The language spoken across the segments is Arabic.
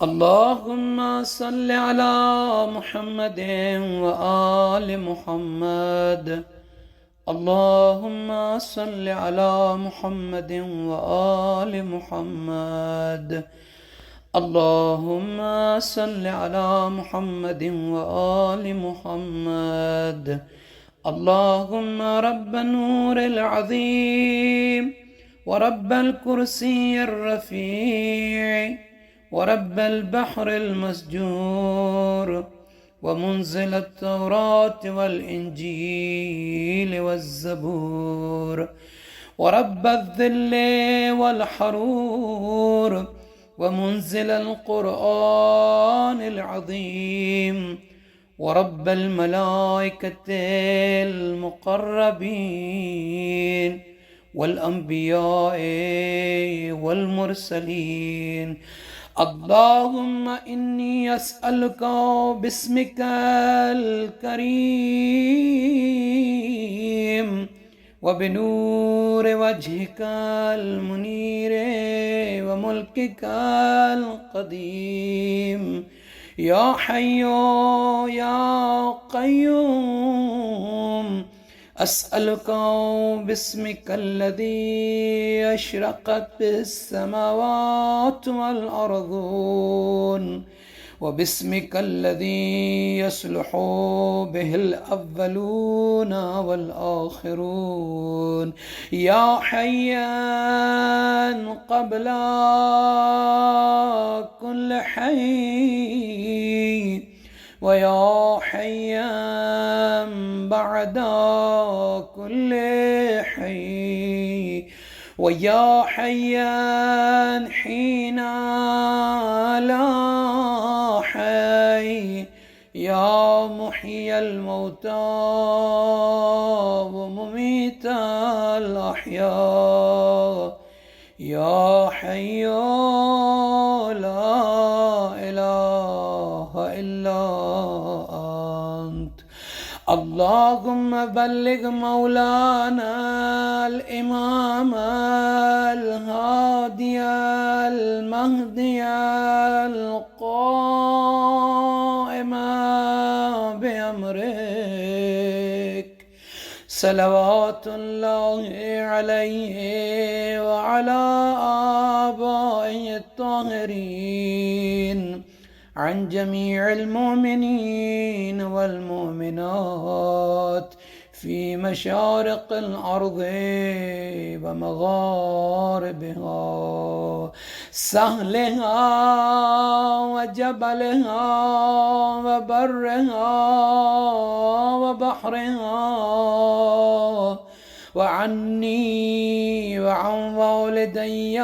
اللهم صل على محمد وآل محمد. اللهم صل على محمد وآل محمد. اللهم صل على محمد وآل محمد. اللهم رب النور العظيم ورب الكرسي الرفيع ورب البحر المسجور ومنزل التوراة والإنجيل والزبور ورب الذل والحرور ومنزل القرآن العظيم ورب الملائكة المقربين والأنبياء والمرسلين. اللهم إني أسألك باسمك الكريم وبنور وجهك المنير وملكك القديم يا حي يا قيوم، أسألك باسمك الذي أشرقت به السماوات والأرضون، وباسمك الذي يصلح به الأولون والآخرون، يا حيا قبل كل حي ويا حيا بعد كل حي ويا حيا حين لا حي، يا محيي الموتى ومميت الأحياء، يا حي لا إله إلا أنت. اللهم بلغ مولانا الإمام الهادي المهدي القائم بأمرك صلوات الله عليه وعلى آبائه الطاهرين، عن جميع المؤمنين والمؤمنات في مشارق الأرض ومغاربها، سهلها وجبلها وبرها وبحرها، وعني وعن والدي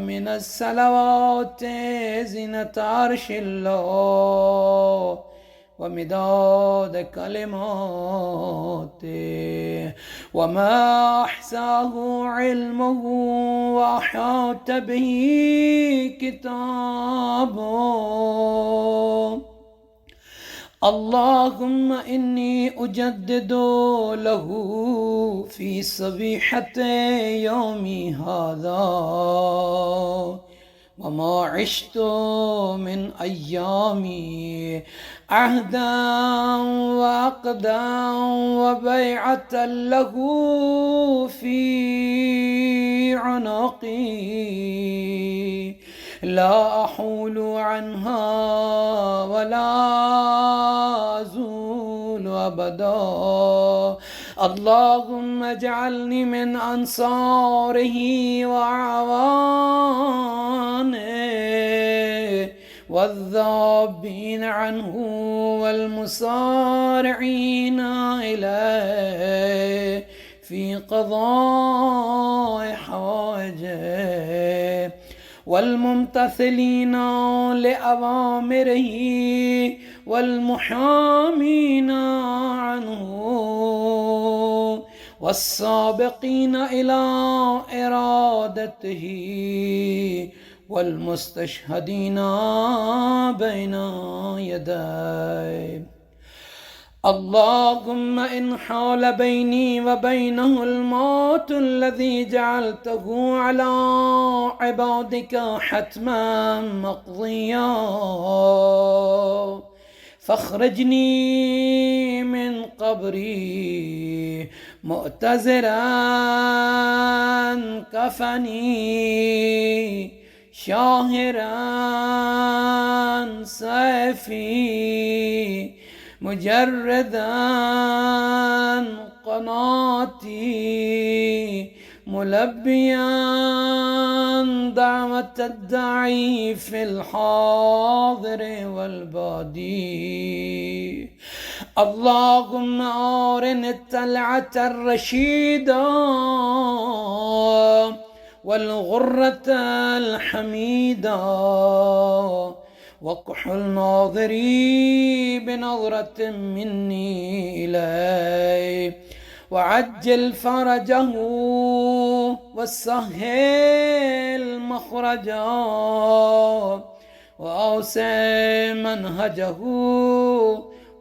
من الصلوات زينة عرش الله ومداد كلماته، وما أحصاه علمه وأحاط به كتابه. اللهم إني أجدد له في صبيحة يومي هذا وما عشت من أيامي عهدا وعقدا وبيعة له في عنقي لا أحول عنها ولا أزول أبدا. اللهم اجعلني من أنصاره وأعوانه والذابين عنه والمسارعين إليه في قضاء حوائجه والممتثلين لأوامره والمحامين عنه والسابقين إلى إرادته والمستشهدين بين يديه. اللهم إن حال بيني وبينه الموت الذي جعلته على عبادك حتما مقضيا فاخرجني من قبري مؤتزرا كفني شاهرا سيفي مجردا قناتي ملبيا دعوة الداعي في الحاضر والبادي اللهم أرني الطلعة الرشيدة والغرة الحميدة وكحل ناظري بنظرة مني إليه وعجل فرجه وسهل مخرجه وأوسع منهجه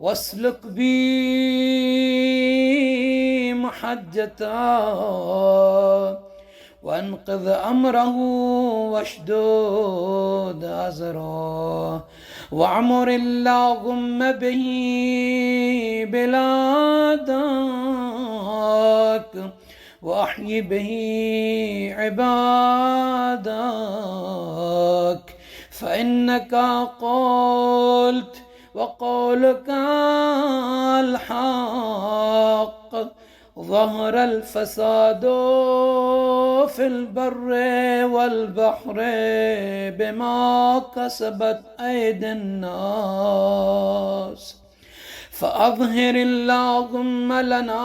واسلك بي محجته وانقذ أمره واشدود أزره واعمر اللهم به بلادك وأحيي به عبادك فإنك قلت وقولك الحق ظهر الفساد في البر والبحر بما كسبت أيدي الناس فأظهر اللهم لنا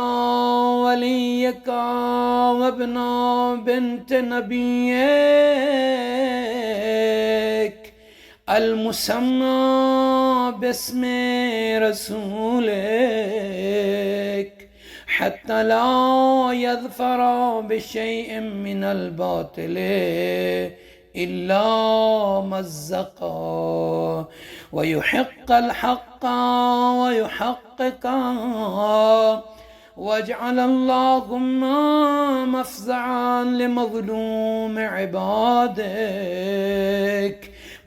وليك وابن بنت نبيك المسمى باسم رسولك حتى لا يظفر بشيء من الباطل إلا مزقا ويحق الحق ويحققا واجعل اللهم مفزعا لمظلوم عبادك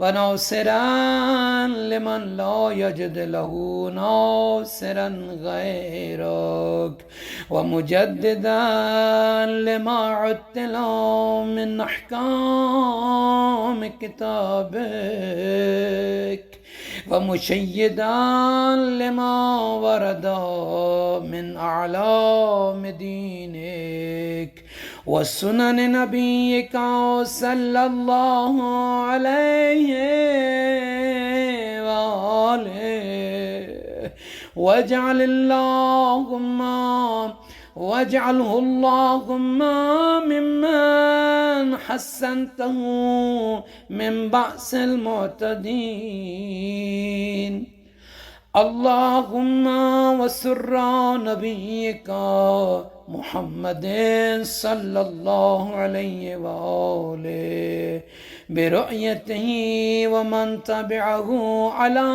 وناصرا لمن لا يجد له ناصرا غيرك ومجددا لما عدل من أحكام كتابك ومشيدا لما ورد من أعلام دينك وسنن نبيك صلى الله عليه وآله واجعله اللهم ممن حسنته من بأس المعتدين اللهم وسر نبيك محمد صلى الله عليه وآله برؤيته ومن تبعه على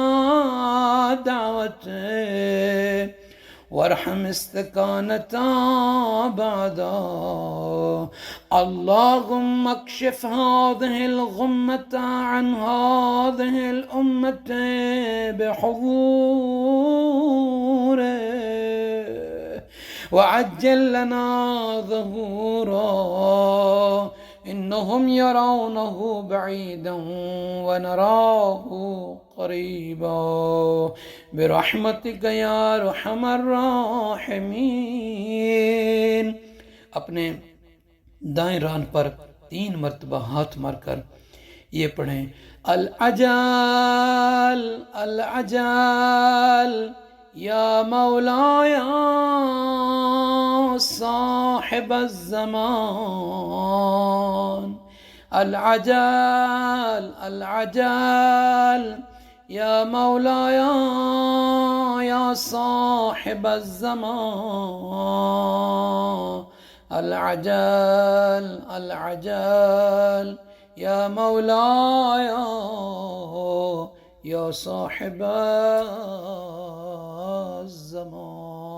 دعوته وارحم استكانتا بعدا اللهم اكشف هذه الغمة عن هذه الأمة بحضوره وعجل لنا ظهورا إنهم يرونه بعيدا ونراه قريبا برحمتك يا أرحم الراحمين. अपने दाएं रान पर 3 मर्तबा हाथ मारकर ये पढ़ें अल अजाल या मौलाया साहिब ज़मान अल अजाल या मौलाया या साहिब ज़मान अल अजाल या मौलाया या साहिब الزمان.